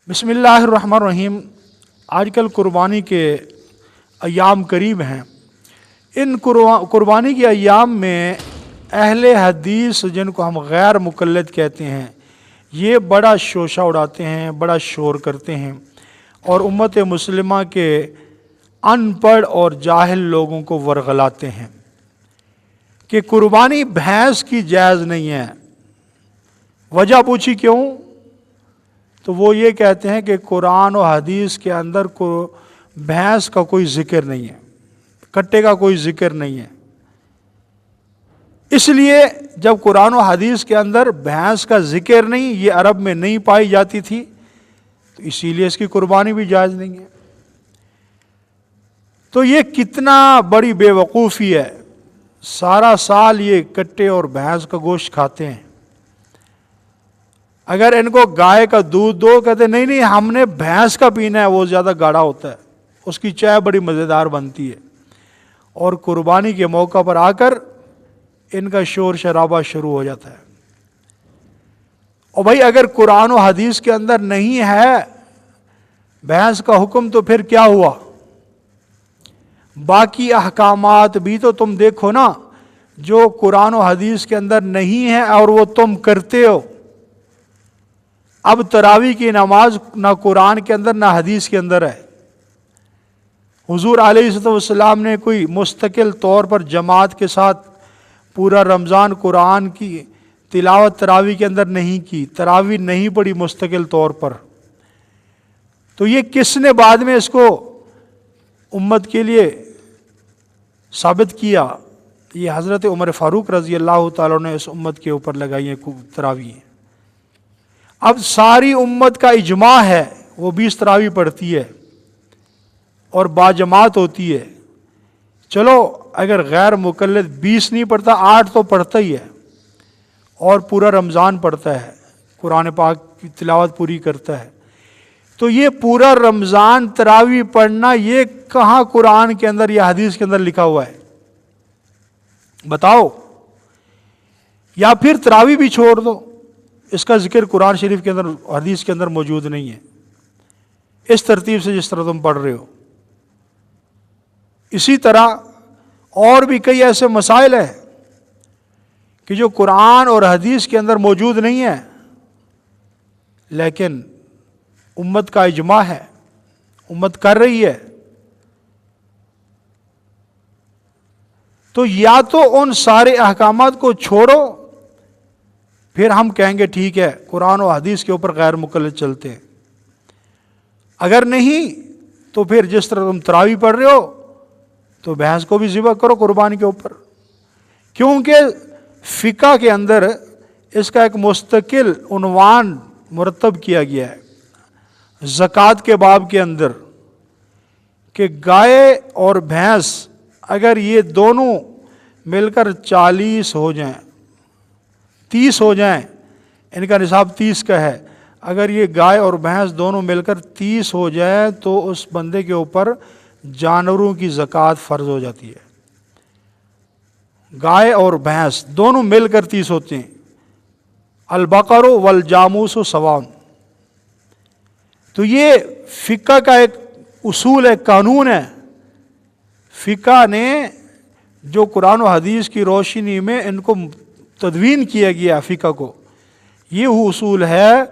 बिस्मिल्लाहिर्रहमानिर्रहीम। आजकल कुर्बानी के अय्याम करीब हैं। इन कुर्बानी के अय्याम में अहले हदीस, जिनको हम गैर मुक़ल्लिद कहते हैं, ये बड़ा शोशा उड़ाते हैं, बड़ा शोर करते हैं और उम्मत मुस्लिमा के अनपढ़ और जाहिल लोगों को वरगलाते हैं कि कुर्बानी भैंस की जायज़ नहीं है। वजह पूछी क्यों? तो वो ये कहते हैं कि कुरान और हदीस के अंदर को भैंस का कोई जिक्र नहीं है, कट्टे का कोई जिक्र नहीं है। इसलिए जब कुरान और हदीस के अंदर भैंस का जिक्र नहीं, ये अरब में नहीं पाई जाती थी, तो इसीलिए इसकी कुर्बानी भी जायज़ नहीं है। तो ये कितना बड़ी बेवकूफ़ी है। सारा साल ये कट्टे और भैंस का गोश्त खाते हैं। अगर इनको गाय का दूध दो, कहते नहीं नहीं हमने भैंस का पीना है, वो ज़्यादा गाढ़ा होता है, उसकी चाय बड़ी मज़ेदार बनती है। और कुर्बानी के मौका पर आकर इनका शोर शराबा शुरू हो जाता है। और भाई अगर कुरान और हदीस के अंदर नहीं है भैंस का हुक्म, तो फिर क्या हुआ? बाकी अहकामात भी तो तुम देखो ना, जो कुरान और हदीस के अंदर नहीं है और वो तुम करते हो। अब तरावी की नमाज ना कुरान के अंदर ना हदीस के अंदर है। हुजूर अलैहिस्सलाम ने कोई मुस्तकिल तौर पर जमात के साथ पूरा रमज़ान कुरान की तिलावत तरावी के अंदर नहीं की, तरावी नहीं पढ़ी मुस्तकिल तौर पर। तो ये किसने बाद में इसको उम्मत के लिए साबित किया? ये हज़रत उमर फ़ारूक रज़ी अल्लाह ताला ने इस उम्मत के ऊपर लगाई है तरावी। अब सारी उम्मत का इजमा है, वो 20 तरावी पढ़ती है और बाजमात होती है। चलो अगर गैर मुक़ल्लिद 20 नहीं पढ़ता, 8 तो पढ़ता ही है और पूरा रमज़ान पढ़ता है, कुरान पाक की तिलावत पूरी करता है। तो ये पूरा रमज़ान तरावी पढ़ना, ये कहाँ कुरान के अंदर या हदीस के अंदर लिखा हुआ है? बताओ। या फिर तरावी भी छोड़ दो, इसका जिक्र कुरान शरीफ के अंदर हदीस के अंदर मौजूद नहीं है इस तरतीब से जिस तरह तुम पढ़ रहे हो। इसी तरह और भी कई ऐसे मसाइल हैं कि जो कुरान और हदीस के अंदर मौजूद नहीं है, लेकिन उम्मत का इजमा है, उम्मत कर रही है। तो या तो उन सारे अहकामात को छोड़ो, फिर हम कहेंगे ठीक है कुरान और हदीस के ऊपर गैर मुक़ल्लिद चलते हैं। अगर नहीं तो फिर जिस तरह तुम तरावी पढ़ रहे हो तो भैंस को भी ज़िबा करो कुर्बानी के ऊपर। क्योंकि फ़िक़्ह के अंदर इसका एक मुस्तकिल उन्वान मुरतब किया गया है ज़कात के बाब के अंदर कि गाय और भैंस अगर ये दोनों मिलकर 40 हो जाएं, 30 हो जाएं, इनका निसाब 30 का है, अगर ये गाय और भैंस दोनों मिलकर 30 हो जाए तो उस बंदे के ऊपर जानवरों की ज़कात फ़र्ज हो जाती है। गाय और भैंस दोनों मिलकर 30 होते हैं। अल-बक़रु वल जामूसु सवाउन। तो ये फ़िक़्ह का एक उसूल है, कानून है। फ़िक़्ह ने जो कुरान और हदीस की रोशनी में इनको तदवीन किया गया फ़िक़्ह को, ये उसूल है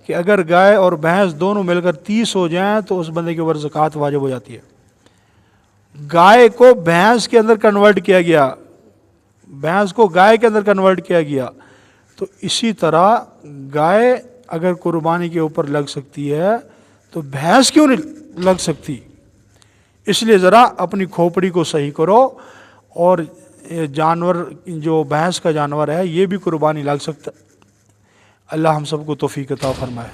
कि अगर गाय और भैंस दोनों मिलकर 30 हो जाएं तो उस बंदे के ऊपर ज़कात वाजिब हो जाती है। गाय को भैंस के अंदर कन्वर्ट किया गया, भैंस को गाय के अंदर कन्वर्ट किया गया। तो इसी तरह गाय अगर कुर्बानी के ऊपर लग सकती है तो भैंस क्यों नहीं लग सकती? इसलिए ज़रा अपनी खोपड़ी को सही करो। और जानवर, जो भैंस का जानवर है, ये भी कुर्बानी लग सकता है। अल्लाह हम सबको तौफीक अता फरमाए।